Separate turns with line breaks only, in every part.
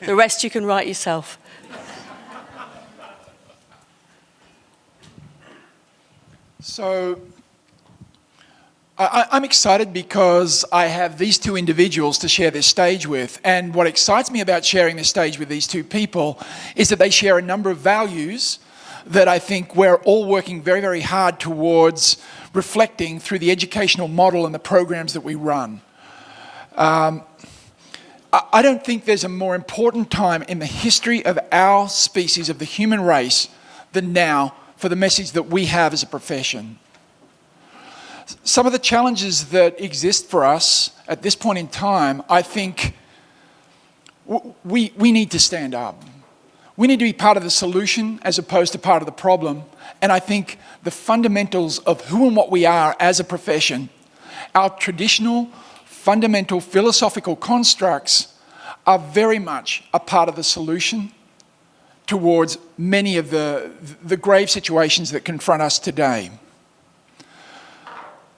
The rest you can write yourself.
So I'm excited because I have these two individuals to share this stage with. And what excites me about sharing this stage with these two people is that they share a number of values that I think we're all working very, very hard towards reflecting through the educational model and the programs that we run. I don't think there's a more important time in the history of our species, of the human race, than now for the message that we have as a profession. Some of the challenges that exist for us at this point in time, I think we need to stand up. We need to be part of the solution as opposed to part of the problem. And I think the fundamentals of who and what we are as a profession, our traditional, fundamental philosophical constructs are very much a part of the solution towards many of the grave situations that confront us today.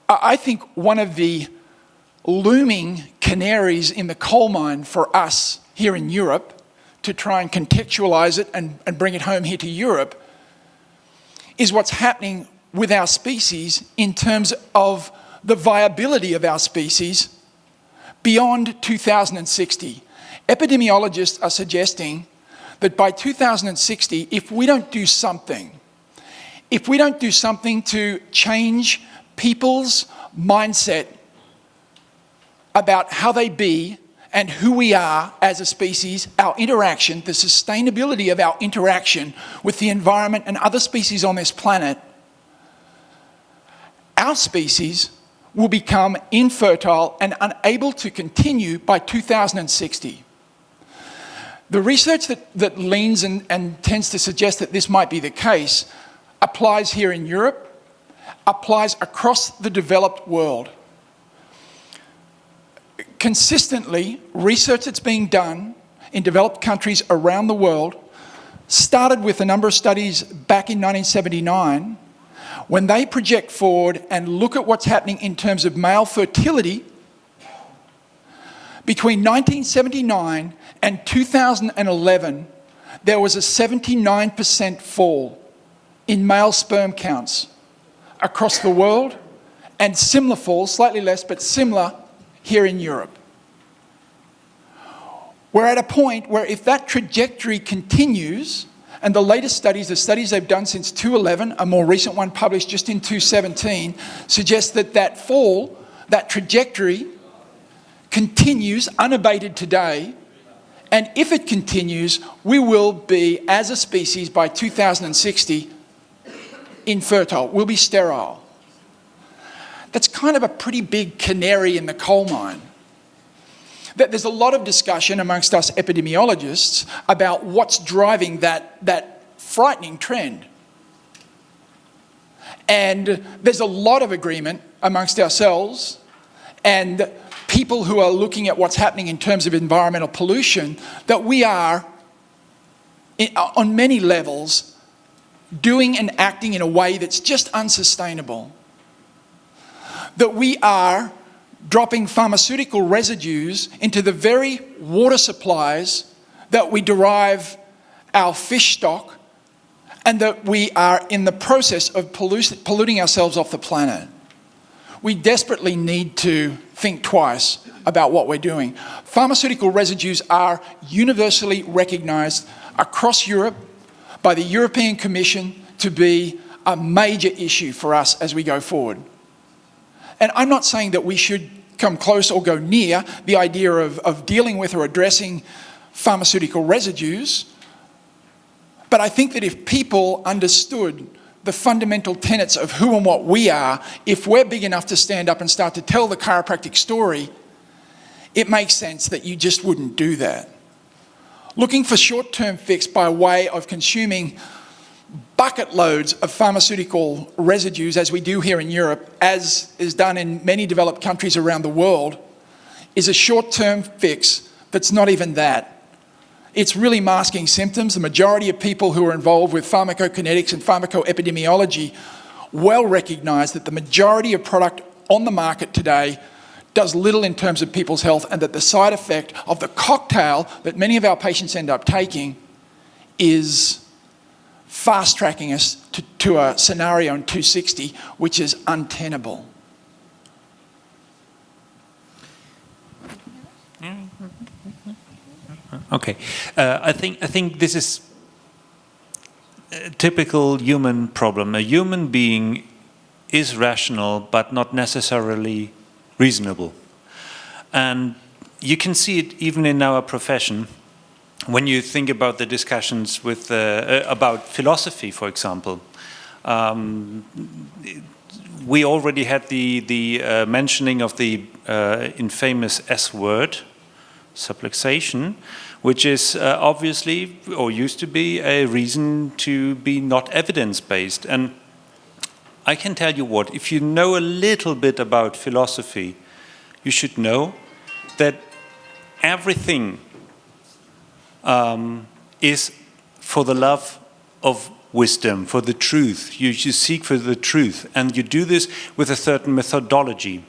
I think one of the looming canaries in the coal mine for us here in Europe, to try and contextualize it and bring it home here to Europe, is what's happening with our species in terms of the viability of our species beyond 2060. Epidemiologists are suggesting that by 2060, if we don't do something to change people's mindset about how they be and who we are as a species, our interaction, the sustainability of our interaction with the environment and other species on this planet, our species will become infertile and unable to continue by 2060. The research that leans and tends to suggest that this might be the case applies here in Europe, applies across the developed world. Consistently, research that's being done in developed countries around the world started with a number of studies back in 1979. When they project forward and look at what's happening in terms of male fertility, between 1979 and 2011, there was a 79% fall in male sperm counts across the world, and similar falls, slightly less, but similar here in Europe. We're at a point where if that trajectory continues, and the latest studies, the studies they've done since 2011, a more recent one published just in 2017, suggests that that fall, that trajectory, continues unabated today. And if it continues, we will be, as a species, by 2060, infertile. We'll be sterile. That's kind of a pretty big canary in the coal mine. There's a lot of discussion amongst us epidemiologists about what's driving that frightening trend. And there's a lot of agreement amongst ourselves and people who are looking at what's happening in terms of environmental pollution, that we are, on many levels, doing and acting in a way that's just unsustainable. That we are dropping pharmaceutical residues into the very water supplies that we derive our fish stock, and that we are in the process of polluting ourselves off the planet. We desperately need to think twice about what we're doing. Pharmaceutical residues are universally recognised across Europe by the European Commission to be a major issue for us as we go forward. And I'm not saying that we should come close or go near the idea of dealing with or addressing pharmaceutical residues, but I think that if people understood the fundamental tenets of who and what we are, if we're big enough to stand up and start to tell the chiropractic story, it makes sense that you just wouldn't do that. Looking for short-term fix by way of consuming bucket loads of pharmaceutical residues, as we do here in Europe, as is done in many developed countries around the world, is a short-term fix that's not even that. It's really masking symptoms. The majority of people who are involved with pharmacokinetics and pharmacoepidemiology well recognise that the majority of product on the market today does little in terms of people's health, and that the side effect of the cocktail that many of our patients end up taking is fast-tracking us to a scenario in 260, which is untenable.
Okay, I think this is a typical human problem. A human being is rational, but not necessarily reasonable. And you can see it even in our profession. When you think about the discussions with about philosophy, for example, we already had the mentioning of the infamous S word, subluxation, which is obviously, or used to be, a reason to be not evidence-based. And I can tell you what, if you know a little bit about philosophy, you should know that everything is for the love of wisdom, for the truth. You seek for the truth, and you do this with a certain methodology.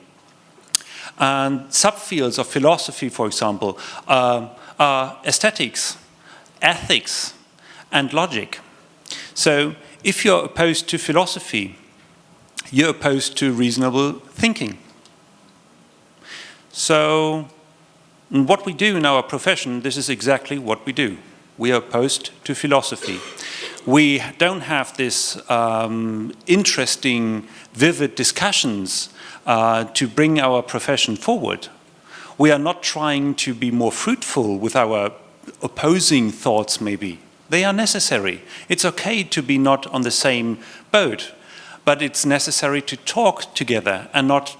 And subfields of philosophy, for example, are aesthetics, ethics, and logic. So if you're opposed to philosophy, you're opposed to reasonable thinking. So what we do in our profession, this is exactly what we do. We are opposed to philosophy. We don't have this interesting, vivid discussions to bring our profession forward. We are not trying to be more fruitful with our opposing thoughts, maybe. They are necessary. It's okay to be not on the same boat, but it's necessary to talk together and not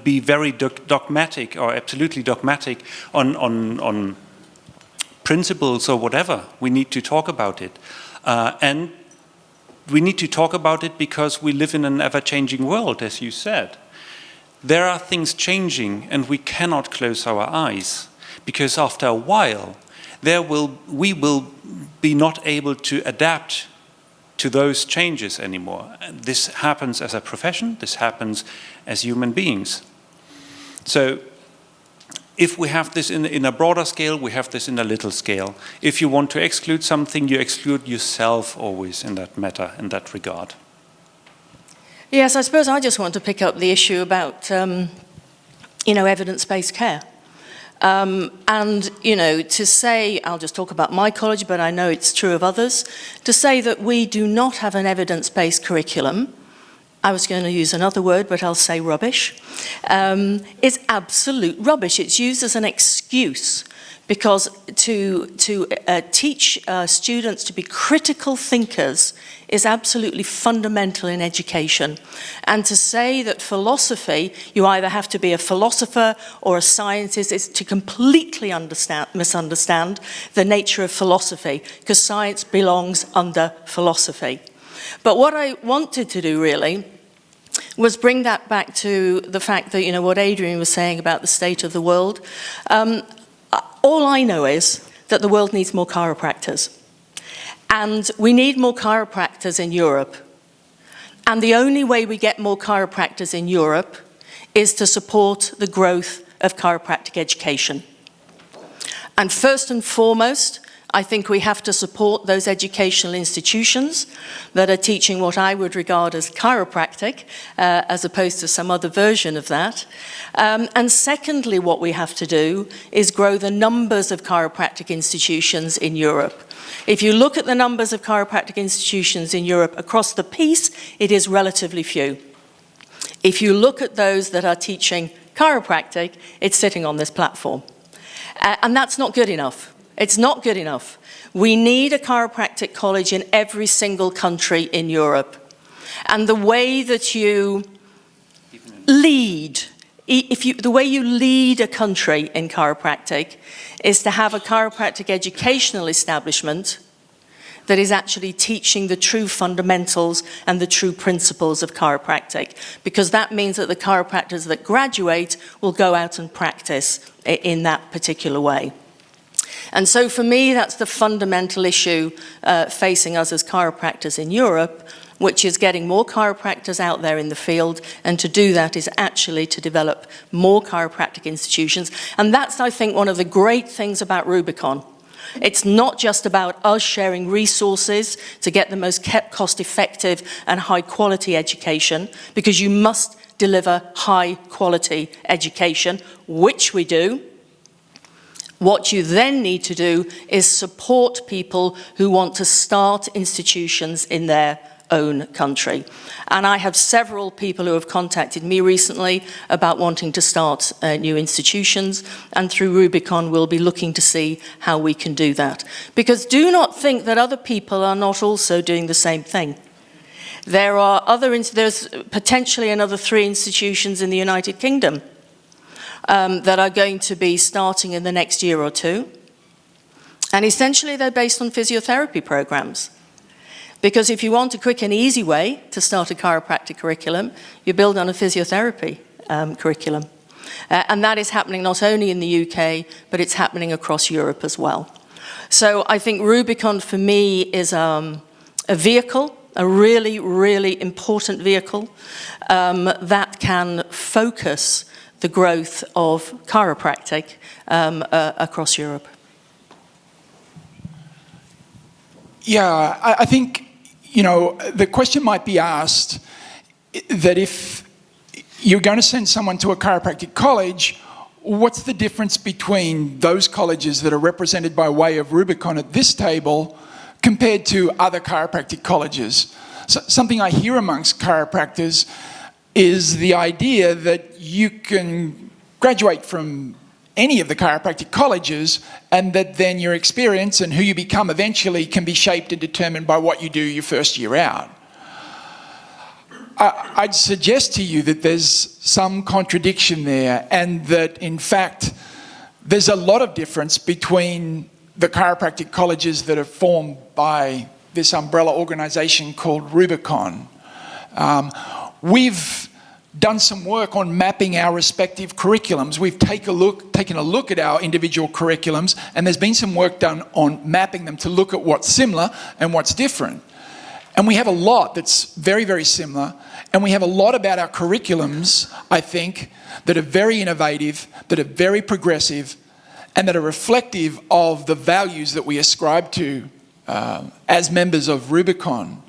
be very dogmatic or absolutely dogmatic on principles or whatever. We need to talk about it. And we need to talk about it because we live in an ever-changing world, as you said. There are things changing, and we cannot close our eyes, because after a while, we will be not able to adapt to those changes anymore. And this happens as a profession, this happens as human beings. So if we have this in a broader scale, we have this in a little scale. If you want to exclude something, you exclude yourself always in that matter, in that regard.
Yes, I suppose I just want to pick up the issue about, evidence-based care. And, to say, I'll just talk about my college, but I know it's true of others, to say that we do not have an evidence-based curriculum, I was going to use another word, but I'll say rubbish, is absolute rubbish. It's used as an excuse because to teach students to be critical thinkers is absolutely fundamental in education. And to say that philosophy, you either have to be a philosopher or a scientist, is to completely misunderstand the nature of philosophy, because science belongs under philosophy. But what I wanted to do really was bring that back to the fact that, what Adrian was saying about the state of the world. All I know is that the world needs more chiropractors. And we need more chiropractors in Europe. And the only way we get more chiropractors in Europe is to support the growth of chiropractic education. And first and foremost, I think we have to support those educational institutions that are teaching what I would regard as chiropractic, as opposed to some other version of that. And secondly, what we have to do is grow the numbers of chiropractic institutions in Europe. If you look at the numbers of chiropractic institutions in Europe across the piece, it is relatively few. If you look at those that are teaching chiropractic, it's sitting on this platform. And that's not good enough. It's not good enough. We need a chiropractic college in every single country in Europe. And the way that you lead, the way you lead a country in chiropractic is to have a chiropractic educational establishment that is actually teaching the true fundamentals and the true principles of chiropractic, because that means that the chiropractors that graduate will go out and practice in that particular way. And so for me, that's the fundamental issue facing us as chiropractors in Europe. which is getting more chiropractors out there in the field, and to do that is actually to develop more chiropractic institutions. And that's, I think, one of the great things about Rubicon. It's not just about us sharing resources to get the most cost-effective and high-quality education, because you must deliver high-quality education, which we do. What you then need to do is support people who want to start institutions in their own country. And I have several people who have contacted me recently about wanting to start new institutions, and through Rubicon we'll be looking to see how we can do that. Because do not think that other people are not also doing the same thing. There's potentially another 3 institutions in the United Kingdom that are going to be starting in the next year or 2. And essentially they're based on physiotherapy programs. Because if you want a quick and easy way to start a chiropractic curriculum, you build on a physiotherapy curriculum. And that is happening not only in the UK, but it's happening across Europe as well. So I think Rubicon for me is a vehicle, a really, really important vehicle that can focus the growth of chiropractic across Europe.
Yeah, I think, you know, the question might be asked that if you're going to send someone to a chiropractic college, what's the difference between those colleges that are represented by way of Rubicon at this table compared to other chiropractic colleges? So something I hear amongst chiropractors is the idea that you can graduate from any of the chiropractic colleges, and that then your experience and who you become eventually can be shaped and determined by what you do your first year out. I'd suggest to you that there's some contradiction there, and that in fact there's a lot of difference between the chiropractic colleges that are formed by this umbrella organisation called Rubicon. We've done some work on mapping our respective curriculums. We've taken a look at our individual curriculums, and there's been some work done on mapping them to look at what's similar and what's different. And we have a lot that's very, very similar, and we have a lot about our curriculums, I think, that are very innovative, that are very progressive, and that are reflective of the values that we ascribe to as members of Rubicon.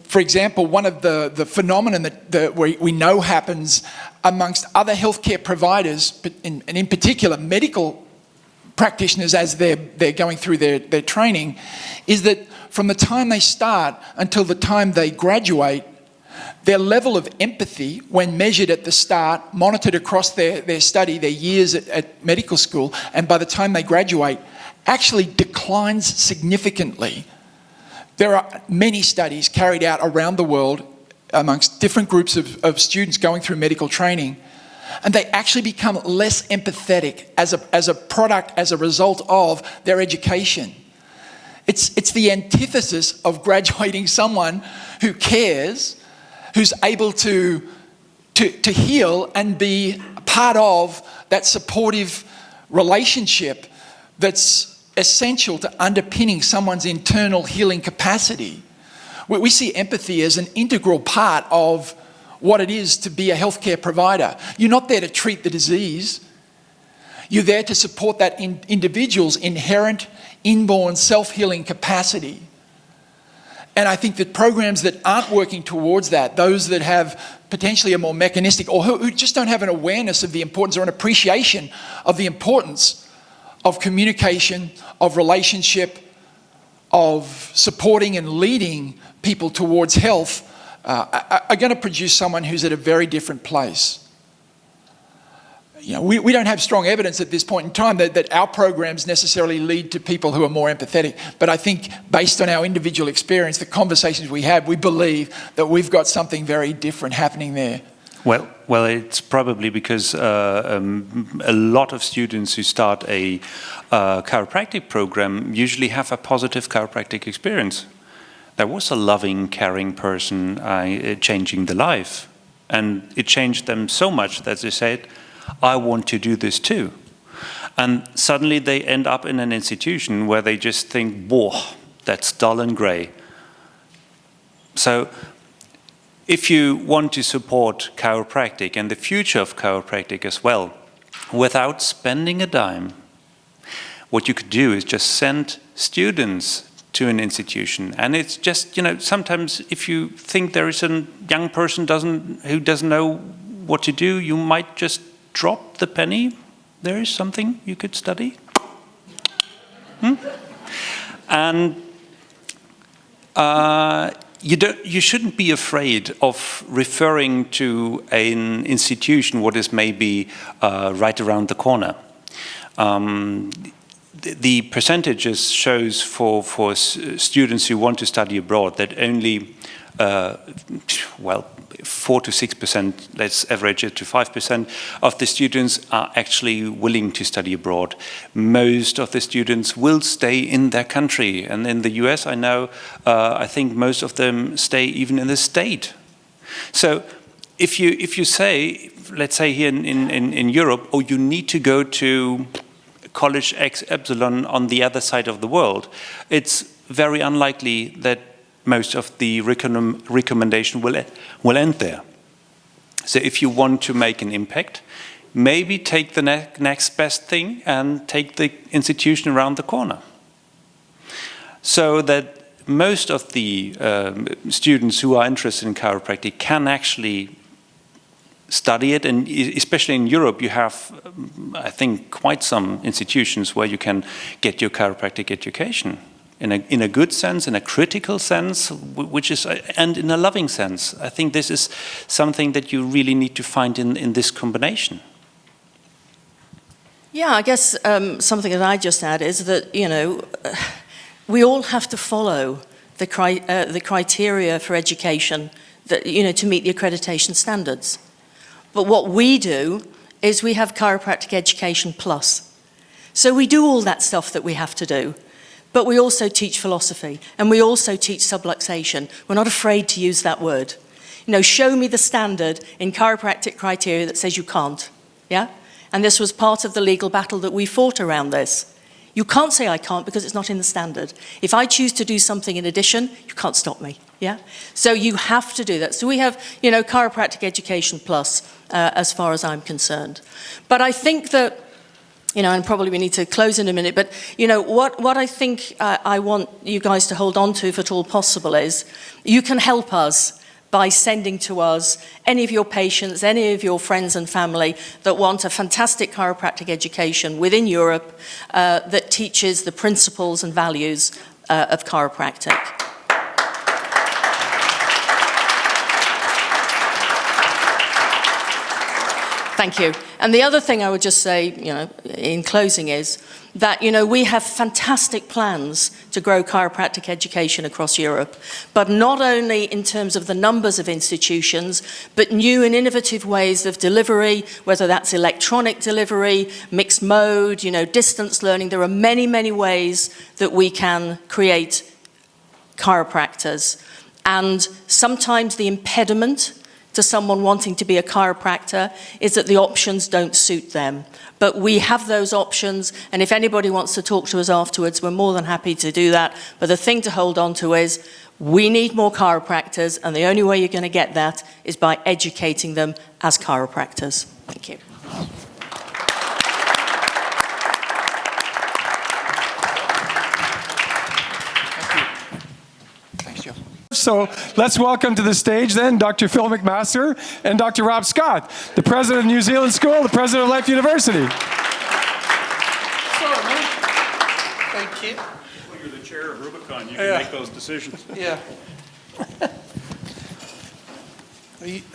For example, one of the phenomenon that we know happens amongst other healthcare providers, and in particular medical practitioners as they're going through their training, is that from the time they start until the time they graduate, their level of empathy, when measured at the start, monitored across their study, their years at medical school, and by the time they graduate, actually declines significantly. There are many studies carried out around the world amongst different groups of students going through medical training, and they actually become less empathetic as a product, as a result of their education. It's the antithesis of graduating someone who cares, who's able to heal and be part of that supportive relationship that's essential to underpinning someone's internal healing capacity. We see empathy as an integral part of what it is to be a healthcare provider. You're not there to treat the disease. You're there to support that individual's inherent, inborn self-healing capacity. And I think that programs that aren't working towards that, those that have potentially a more mechanistic, or who just don't have an awareness of the importance or an appreciation of the importance of communication, of relationship, of supporting and leading people towards health, are going to produce someone who's at a very different place. You know, we don't have strong evidence at this point in time that our programs necessarily lead to people who are more empathetic. But I think based on our individual experience, the conversations we have, we believe that we've got something very different happening there.
Well, it's probably because a lot of students who start a chiropractic program usually have a positive chiropractic experience. There was a loving, caring person changing the life, and it changed them so much that they said, I want to do this too. And suddenly they end up in an institution where they just think, whoa, that's dull and grey. So if you want to support chiropractic and the future of chiropractic as well, without spending a dime, what you could do is just send students to an institution. And it's just, sometimes if you think there is a young person who doesn't know what to do, you might just drop the penny. There is something you could study. And you shouldn't be afraid of referring to an institution what is maybe right around the corner. The percentages shows for students who want to study abroad that only 4 to 6%, let's average it to 5% of the students are actually willing to study abroad. Most of the students will stay in their country, and in the US I think most of them stay even in the state. So if you say, let's say here in Europe, oh, you need to go to College X Epsilon on the other side of the world, it's very unlikely that most of the recommendation will end there. So if you want to make an impact, maybe take the next best thing and take the institution around the corner. So that most of the students who are interested in chiropractic can actually study it, and especially in Europe you have, I think, quite some institutions where you can get your chiropractic education. In a good sense, in a critical sense, and in a loving sense. I think this is something that you really need to find in this combination.
Yeah, I guess something that I just add is that, we all have to follow the criteria for education that, to meet the accreditation standards. But what we do is we have Chiropractic Education Plus. So we do all that stuff that we have to do. But we also teach philosophy, and we also teach subluxation. We're not afraid to use that word. Show me the standard in chiropractic criteria that says you can't, yeah? And this was part of the legal battle that we fought around this. You can't say I can't because it's not in the standard. If I choose to do something in addition, you can't stop me, yeah? So you have to do that. So we have, Chiropractic Education Plus, as far as I'm concerned. But I think that, and probably we need to close in a minute, but, what I think I want you guys to hold on to, if at all possible, is you can help us by sending to us any of your patients, any of your friends and family that want a fantastic chiropractic education within Europe that teaches the principles and values of chiropractic. Thank you. And the other thing I would just say, in closing is that, we have fantastic plans to grow chiropractic education across Europe, but not only in terms of the numbers of institutions, but new and innovative ways of delivery, whether that's electronic delivery, mixed mode, distance learning. There are many, many ways that we can create chiropractors. And sometimes the impediment to someone wanting to be a chiropractor is that the options don't suit them. But we have those options, and if anybody wants to talk to us afterwards, we're more than happy to do that. But the thing to hold on to is we need more chiropractors, and the only way you're going to get that is by educating them as chiropractors. Thank you.
So let's welcome to the stage then Dr. Phil McMaster and Dr. Rob Scott, the president of the New Zealand School, the president of Life University.
Sorry, man. Thank you.
Well, you're the chair of Rubicon. You can make those decisions.
Yeah.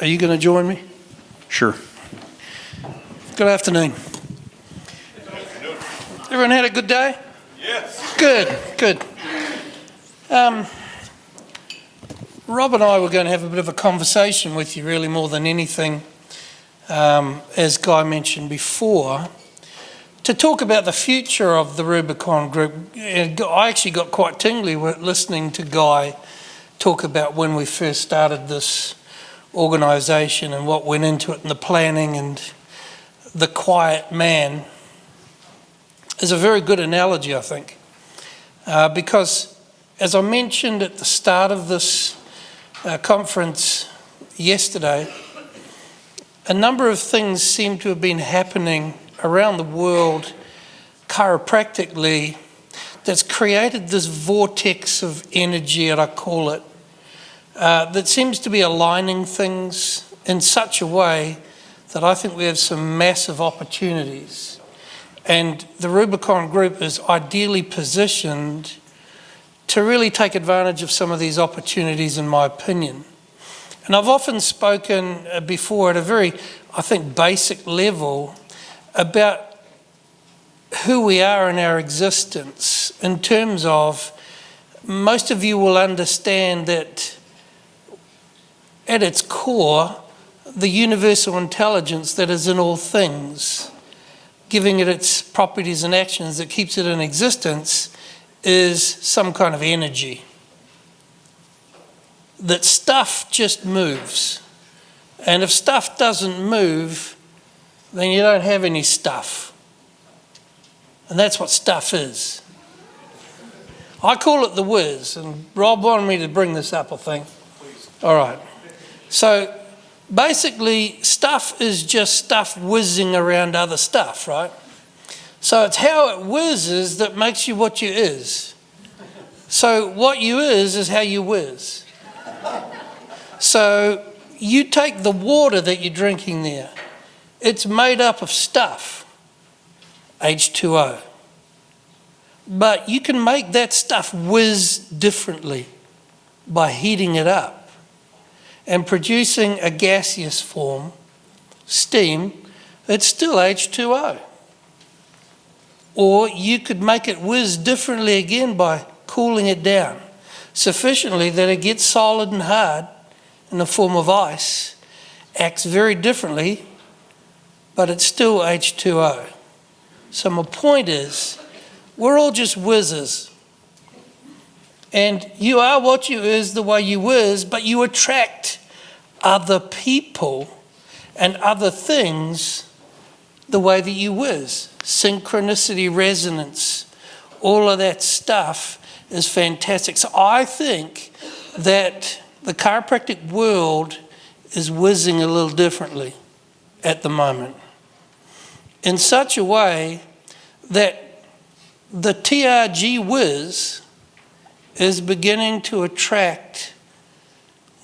Are you going to join me?
Sure.
Good afternoon. Everyone had a good day?
Yes.
Good. Rob and I were going to have a bit of a conversation with you, really, more than anything, as Guy mentioned before, to talk about the future of the Rubicon Group. I actually got quite tingly listening to Guy talk about when we first started this organisation and what went into it and the planning, and the quiet man is a very good analogy, I think, because as I mentioned at the start of this conference yesterday, a number of things seem to have been happening around the world chiropractically that's created this vortex of energy, as I call it, that seems to be aligning things in such a way that I think we have some massive opportunities. And the Rubicon Group is ideally positioned to really take advantage of some of these opportunities, in my opinion. And I've often spoken before at a very, I think, basic level about who we are in our existence, in terms of, most of you will understand that at its core, the universal intelligence that is in all things, giving it its properties and actions that keeps it in existence, is some kind of energy. That stuff just moves. And if stuff doesn't move, then you don't have any stuff. And that's what stuff is. I call it the whiz, and Rob wanted me to bring this up, I think. Please. All right. So basically, stuff is just stuff whizzing around other stuff, right? So it's how it whizzes that makes you what you is. So what you is how you whiz. So you take the water that you're drinking there. It's made up of stuff, H2O. But you can make that stuff whiz differently by heating it up and producing a gaseous form, steam. It's still H2O. Or you could make it whiz differently again by cooling it down sufficiently that it gets solid and hard in the form of ice, acts very differently, but it's still H2O. So my point is, we're all just whizzes. And you are what you is the way you whiz, but you attract other people and other things the way that you whiz. Synchronicity, resonance, all of that stuff is fantastic. So I think that the chiropractic world is whizzing a little differently at the moment, in such a way that the TRG whiz is beginning to attract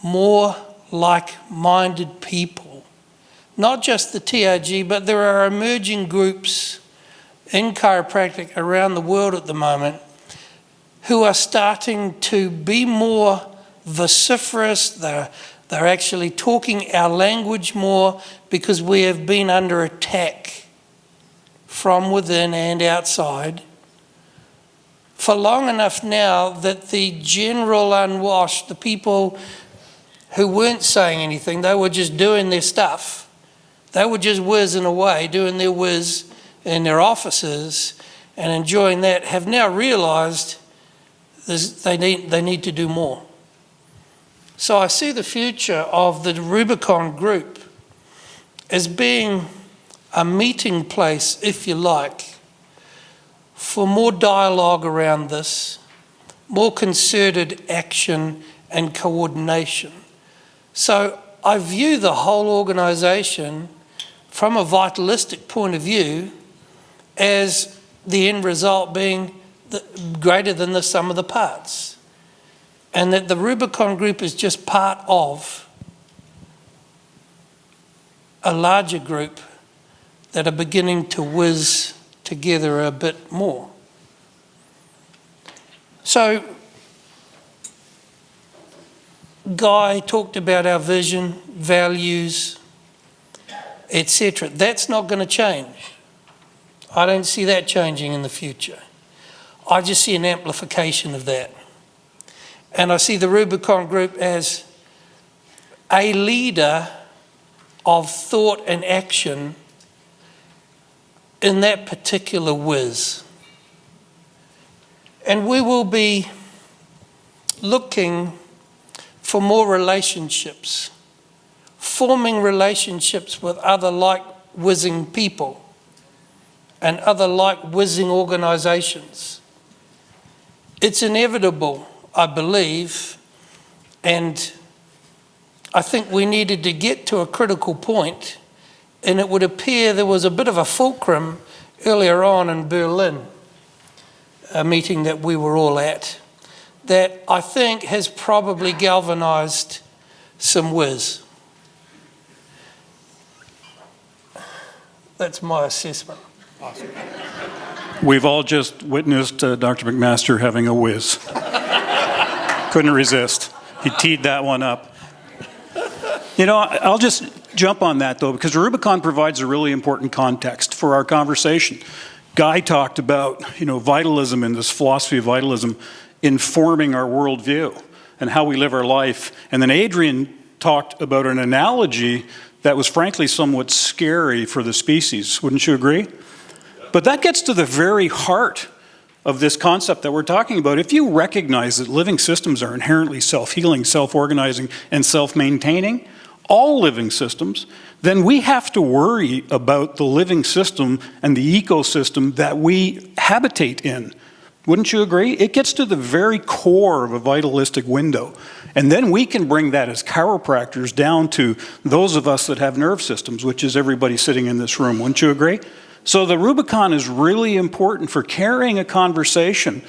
more like-minded people. Not just the TRG, but there are emerging groups in chiropractic around the world at the moment who are starting to be more vociferous. They're actually talking our language more because we have been under attack from within and outside for long enough now that the general unwashed, the people who weren't saying anything, they were just doing their stuff. They were just whizzing away, doing their whiz in their offices and enjoying that, have now realised they need to do more. So I see the future of the Rubicon Group as being a meeting place, if you like, for more dialogue around this, more concerted action and coordination. So I view the whole organisation from a vitalistic point of view as the end result being greater than the sum of the parts. And that the Rubicon Group is just part of a larger group that are beginning to whiz together a bit more. So, Guy talked about our vision, values, etc. That's not going to change. I don't see that changing in the future. I just see an amplification of that. And I see the Rubicon Group as a leader of thought and action in that particular whiz. And we will be looking for more relationships, forming relationships with other like-whizzing people and other like-whizzing organisations. It's inevitable, I believe, and I think we needed to get to a critical point, and it would appear there was a bit of a fulcrum earlier on in Berlin, a meeting that we were all at, that I think has probably galvanised some whiz. That's my assessment.
Awesome. We've all just witnessed Dr. McMaster having a whiz. Couldn't resist. He teed that one up. You know, I'll just jump on that, though, because Rubicon provides a really important context for our conversation. Guy talked about, vitalism and this philosophy of vitalism informing our worldview and how we live our life. And then Adrian talked about an analogy that was frankly somewhat scary for the species. Wouldn't you agree? But that gets to the very heart of this concept that we're talking about. If you recognize that living systems are inherently self-healing, self-organizing, and self-maintaining, all living systems, then we have to worry about the living system and the ecosystem that we habitate in. Wouldn't you agree? It gets to the very core of a vitalistic window. And then we can bring that as chiropractors down to those of us that have nerve systems, which is everybody sitting in this room. Wouldn't you agree? So the Rubicon is really important for carrying a conversation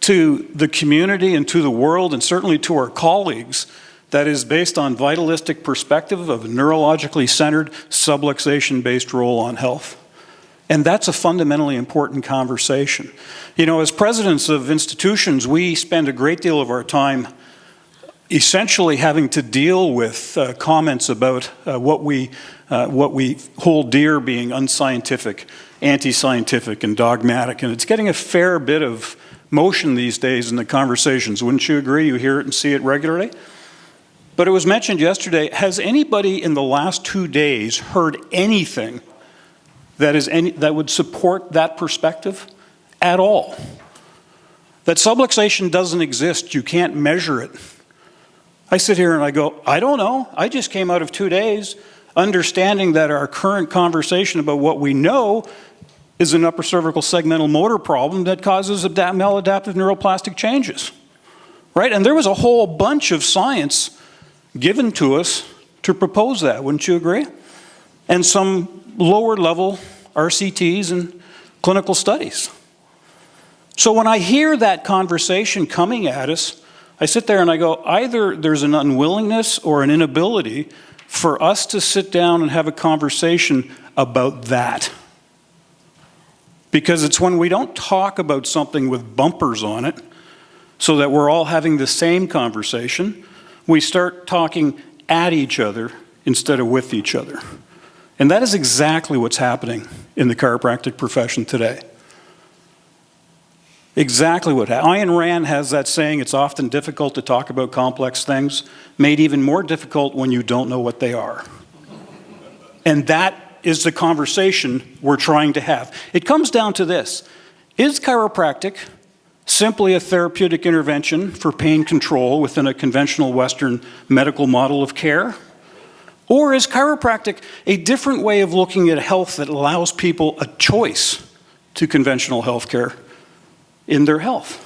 to the community and to the world, and certainly to our colleagues, that is based on vitalistic perspective of a neurologically centered, subluxation-based role on health. And that's a fundamentally important conversation. As presidents of institutions, we spend a great deal of our time essentially having to deal with comments about what we hold dear being unscientific, anti-scientific, and dogmatic. And it's getting a fair bit of motion these days in the conversations. Wouldn't you agree? You hear it and see it regularly? But it was mentioned yesterday, has anybody in the last 2 days heard anything that would support that perspective at all? That subluxation doesn't exist, you can't measure it. I sit here and I go, I don't know. I just came out of 2 days understanding that our current conversation about what we know is an upper cervical segmental motor problem that causes maladaptive neuroplastic changes, right? And there was a whole bunch of science given to us to propose that, wouldn't you agree? And some lower level RCTs and clinical studies. So when I hear that conversation coming at us, I sit there and I go, either there's an unwillingness or an inability for us to sit down and have a conversation about that. Because it's when we don't talk about something with bumpers on it, so that we're all having the same conversation, we start talking at each other instead of with each other. And that is exactly what's happening in the chiropractic profession today. Exactly what happened. Ayn Rand has that saying, it's often difficult to talk about complex things, made even more difficult when you don't know what they are. And that is the conversation we're trying to have. It comes down to this. Is chiropractic simply a therapeutic intervention for pain control within a conventional Western medical model of care? Or is chiropractic a different way of looking at health that allows people a choice to conventional health care in their health?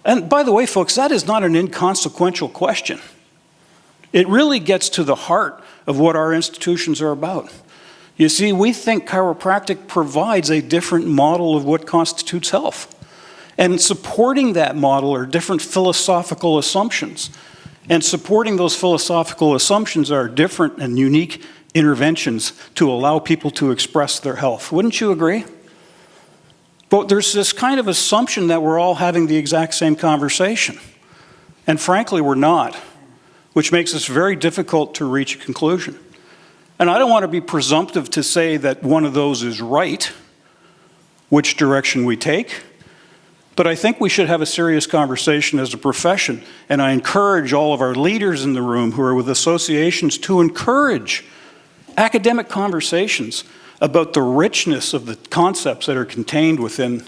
And by the way, folks, that is not an inconsequential question. It really gets to the heart of what our institutions are about. You see, we think chiropractic provides a different model of what constitutes health. And supporting that model are different philosophical assumptions. And supporting those philosophical assumptions are different and unique interventions to allow people to express their health. Wouldn't you agree? But there's this kind of assumption that we're all having the exact same conversation. And frankly, we're not, which makes it very difficult to reach a conclusion. And I don't want to be presumptive to say that one of those is right, which direction we take. But I think we should have a serious conversation as a profession. And I encourage all of our leaders in the room who are with associations to encourage academic conversations about the richness of the concepts that are contained within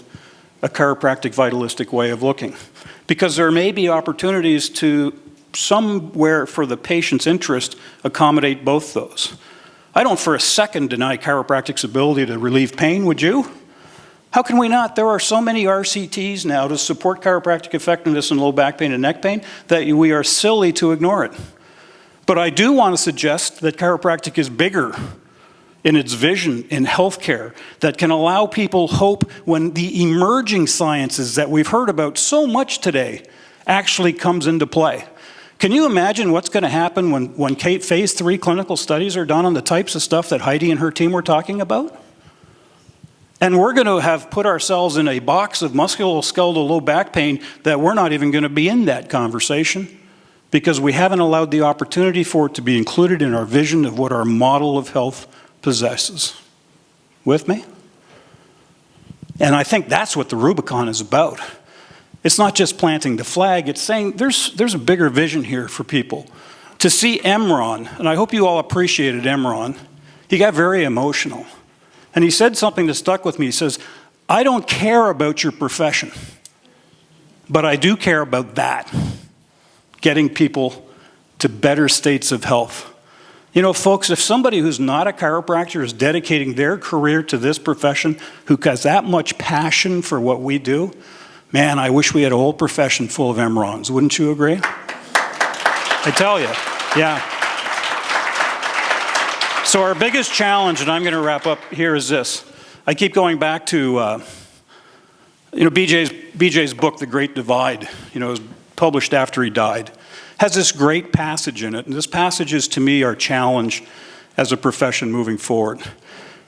a chiropractic vitalistic way of looking. Because there may be opportunities to somewhere for the patient's interest accommodate both those. I don't for a second deny chiropractic's ability to relieve pain, would you? How can we not? There are so many RCTs now to support chiropractic effectiveness in low back pain and neck pain that we are silly to ignore it. But I do want to suggest that chiropractic is bigger in its vision in healthcare that can allow people hope when the emerging sciences that we've heard about so much today actually comes into play. Can you imagine what's going to happen when phase 3 clinical studies are done on the types of stuff that Heidi and her team were talking about? And we're going to have put ourselves in a box of musculoskeletal low back pain that we're not even going to be in that conversation because we haven't allowed the opportunity for it to be included in our vision of what our model of health possesses. With me? And I think that's what the Rubicon is about. It's not just planting the flag, it's saying there's a bigger vision here for people. To see Emron, and I hope you all appreciated Emron, he got very emotional. And he said something that stuck with me. He says, I don't care about your profession, but I do care about that, getting people to better states of health. You know, folks, if somebody who's not a chiropractor is dedicating their career to this profession, who has that much passion for what we do, man, I wish we had a whole profession full of Emrons. Wouldn't you agree? I tell you, yeah. So our biggest challenge, and I'm going to wrap up here, is this. I keep going back to, BJ's book, The Great Divide, it was published after he died. Has this great passage in it, and this passage is to me our challenge as a profession moving forward.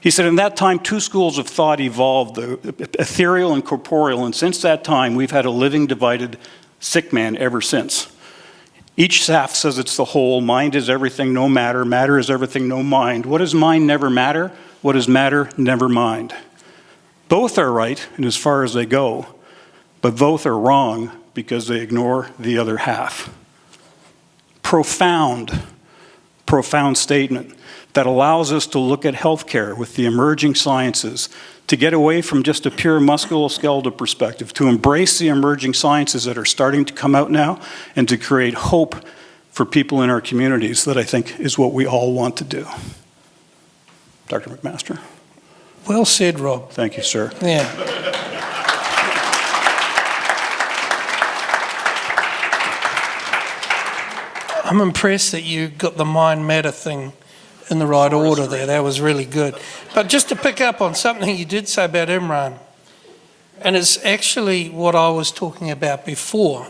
He said, in that time, 2 schools of thought evolved, the ethereal and corporeal, and since that time, we've had a living, divided, sick man ever since. Each half says it's the whole, mind is everything, no matter, matter is everything, no mind. What is mind never matter? What is matter never mind? Both are right, and as far as they go, but both are wrong because they ignore the other half. Profound statement that allows us to look at healthcare with the emerging sciences, to get away from just a pure musculoskeletal perspective, to embrace the emerging sciences that are starting to come out now, and to create hope for people in our communities that I think is what we all want to do. Dr. McMaster?
Well said, Rob.
Thank you, sir.
Yeah. I'm impressed that you got the mind matter thing in the right order there. That was really good. But just to pick up on something you did say about Imran, and it's actually what I was talking about before.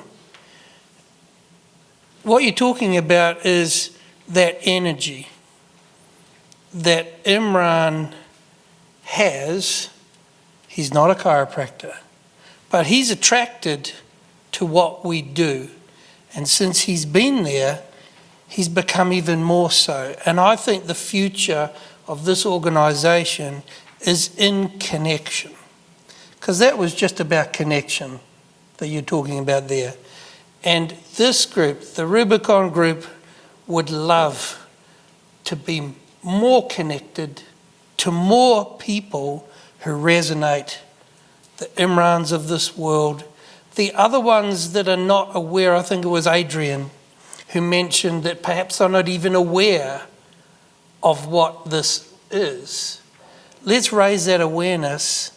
What you're talking about is that energy that Imran has. He's not a chiropractor, but he's attracted to what we do. And since he's been there, he's become even more so. And I think the future of this organisation is in connection. Because that was just about connection that you're talking about there. And this group, the Rubicon group, would love to be more connected to more people who resonate, the Imrans of this world. The other ones that are not aware, I think it was Adrian, who mentioned that perhaps they're not even aware of what this is. Let's raise that awareness,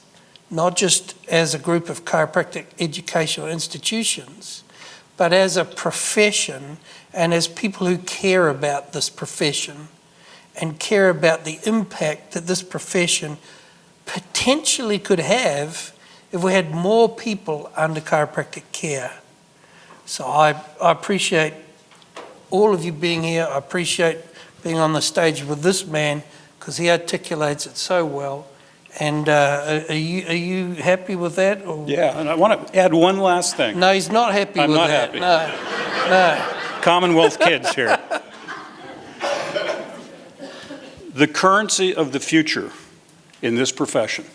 not just as a group of chiropractic educational institutions, but as a profession and as people who care about this profession and care about the impact that this profession potentially could have if we had more people under chiropractic care. So I appreciate all of you being here. I appreciate being on the stage with this man because he articulates it so well. And are you happy with that? Or?
Yeah, and I want to add one last thing.
No, he's not happy with that.
I'm not
happy. No.
Commonwealth kids here. The currency of the future in this profession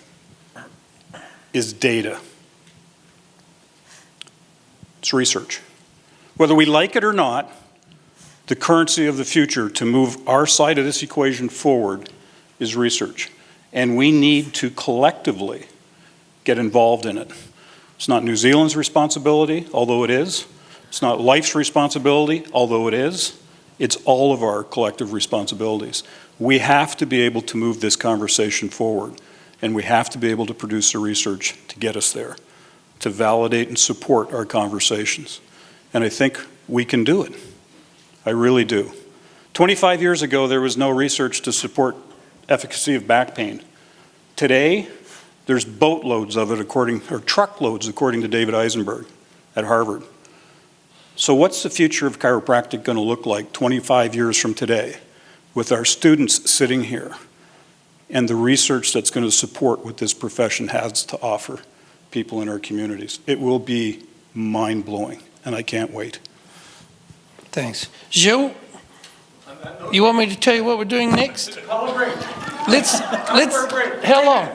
is data. It's research. Whether we like it or not, the currency of the future to move our side of this equation forward is research. And we need to collectively get involved in it. It's not New Zealand's responsibility, although it is. It's not life's responsibility, although it is. It's all of our collective responsibilities. We have to be able to move this conversation forward, and we have to be able to produce the research to get us there, to validate and support our conversations. And I think we can do it. I really do. 25 years ago, there was no research to support efficacy of back pain. Today, there's boatloads of it or truckloads according to David Eisenberg at Harvard. So what's the future of chiropractic going to look like 25 years from today with our students sitting here and the research that's going to support what this profession has to offer people in our communities? It will be mind-blowing, and I can't wait.
Thanks. Gilles, you want me to tell you what we're doing next? Let's, how long?